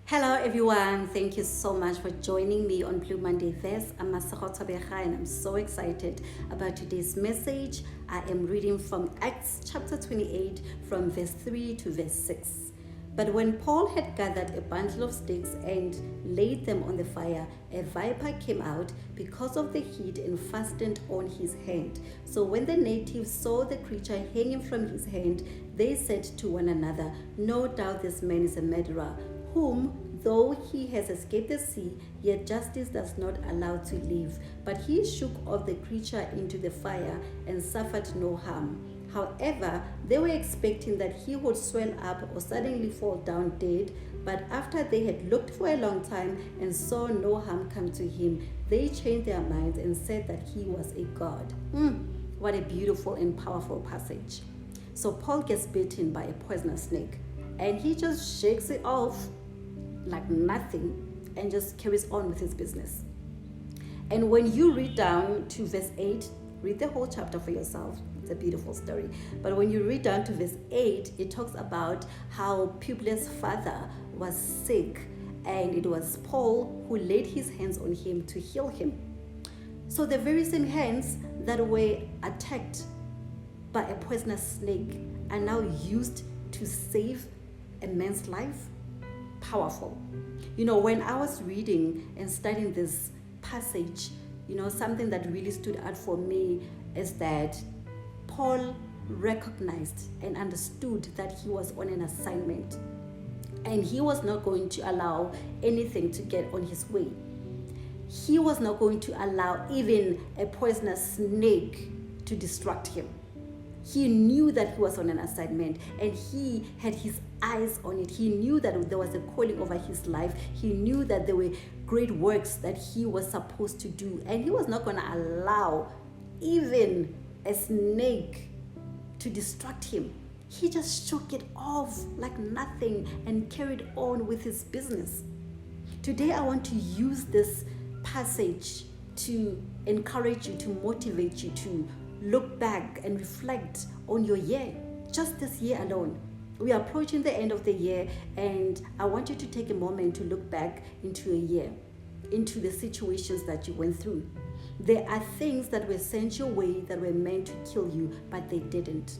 Hello everyone, thank you so much for joining me on Blue Monday. I'm Masego Tobecha and I'm so excited about today's message. I am reading from Acts chapter 28 from verse 3 to verse 6. But when Paul had gathered a bundle of sticks and laid them on the fire, a viper came out because of the heat and fastened on his hand. So when the natives saw the creature hanging from his hand, they said to one another, "No doubt this man is a murderer, whom, though he has escaped the sea, yet justice does not allow to live." But he shook off the creature into the fire and suffered no harm. However, they were expecting that he would swell up or suddenly fall down dead, but after they had looked for a long time and saw no harm come to him, they changed their minds and said that he was a god. What a beautiful and powerful passage. So Paul gets bitten by a poisonous snake, and he just shakes it off like nothing and just carries on with his business. And when you read down to verse 8, read the whole chapter for yourself. It's a beautiful story. But when you read down to verse 8, it talks about how Publius' father was sick, and it was Paul who laid his hands on him to heal him. So the very same hands that were attacked by a poisonous snake are now used to save a man's life. Powerful. When I was reading and studying this passage, something that really stood out for me is that Paul recognized and understood that he was on an assignment, and he was not going to allow anything to get on his way. He was not going to allow even a poisonous snake to distract him. He knew that he was on an assignment, and he had his eyes on it. He knew that there was a calling over his life. He knew that there were great works that he was supposed to do, and he was not going to allow even a snake to distract him. He just shook it off like nothing and carried on with his business. Today I want to use this passage to encourage you, to motivate you to look back and reflect on your year, just this year alone. We are approaching the end of the year, and I want you to take a moment to look back into a year, into the situations that you went through. There are things that were sent your way that were meant to kill you, but they didn't.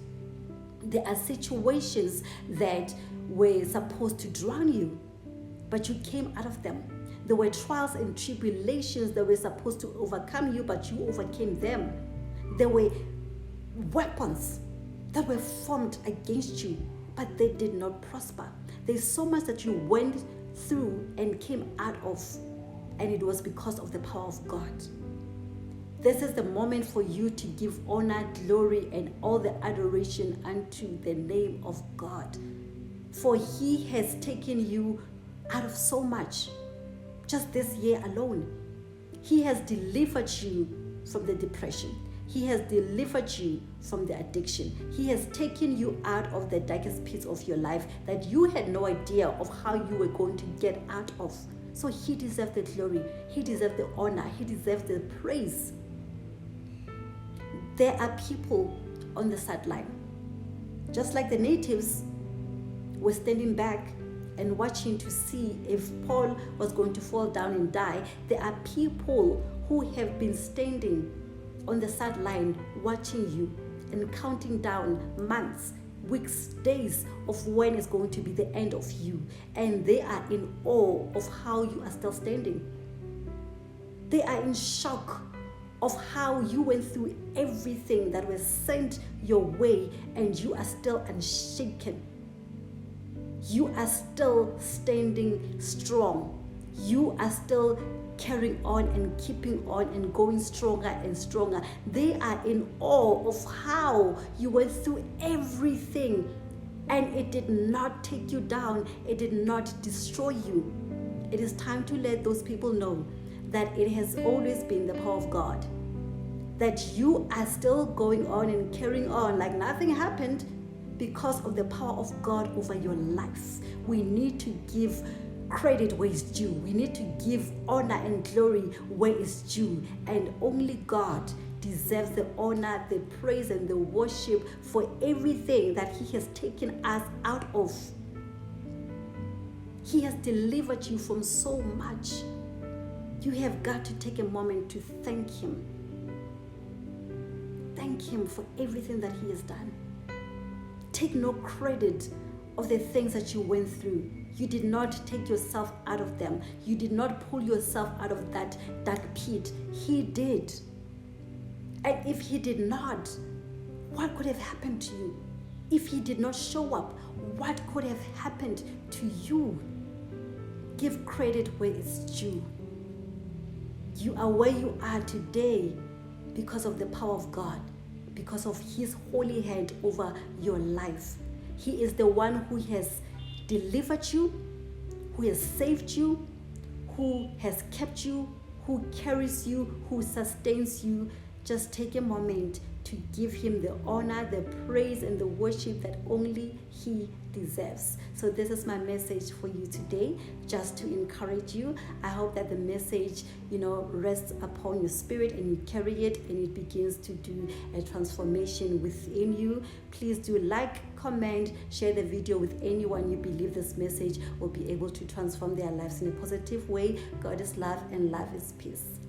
There are situations that were supposed to drown you, but you came out of them. There were trials and tribulations that were supposed to overcome you, but you overcame them. There were weapons that were formed against you, but they did not prosper. There's so much that you went through and came out of, and it was because of the power of God. This is the moment for you to give honor, glory, and all the adoration unto the name of God. For he has taken you out of so much, just this year alone. He has delivered you from the depression. He has delivered you from the addiction. He has taken you out of the darkest pits of your life that you had no idea of how you were going to get out of. So he deserves the glory. He deserves the honor. He deserves the praise. There are people on the sideline, just like the natives were standing back and watching to see if Paul was going to fall down and die. There are people who have been standing on the sideline watching you and counting down months, weeks, days of when it's going to be the end of you, and they are in awe of how you are still standing. They are in shock of how you went through everything that was sent your way, and you are still unshaken. You are still standing strong. You are still carrying on and keeping on and going stronger and stronger. They are in awe of how you went through everything, and it did not take you down. It did not destroy you. It is time to let those people know that it has always been the power of God, that you are still going on and carrying on like nothing happened because of the power of God over your life. We need to give credit where it's due. We need to give honor and glory where it's due. And only God deserves the honor, the praise, and the worship for everything that He has taken us out of. He has delivered you from so much. You have got to take a moment to thank Him. Thank Him for everything that He has done. Take no credit of the things that you went through. You did not take yourself out of them. You did not pull yourself out of that dark pit. He did. And if He did not, what could have happened to you? If He did not show up, what could have happened to you? Give credit where it's due. You are where you are today because of the power of God, because of His holy hand over your life. He is the one who has delivered you, who has saved you, who has kept you, who carries you, who sustains you. Just take a moment to give Him the honor, the praise, and the worship that only He deserves. So this is my message for you today, just to encourage you. I hope that the message, rests upon your spirit and you carry it and it begins to do a transformation within you. Please do like, comment, share the video with anyone you believe this message will be able to transform their lives in a positive way. God is love and love is peace.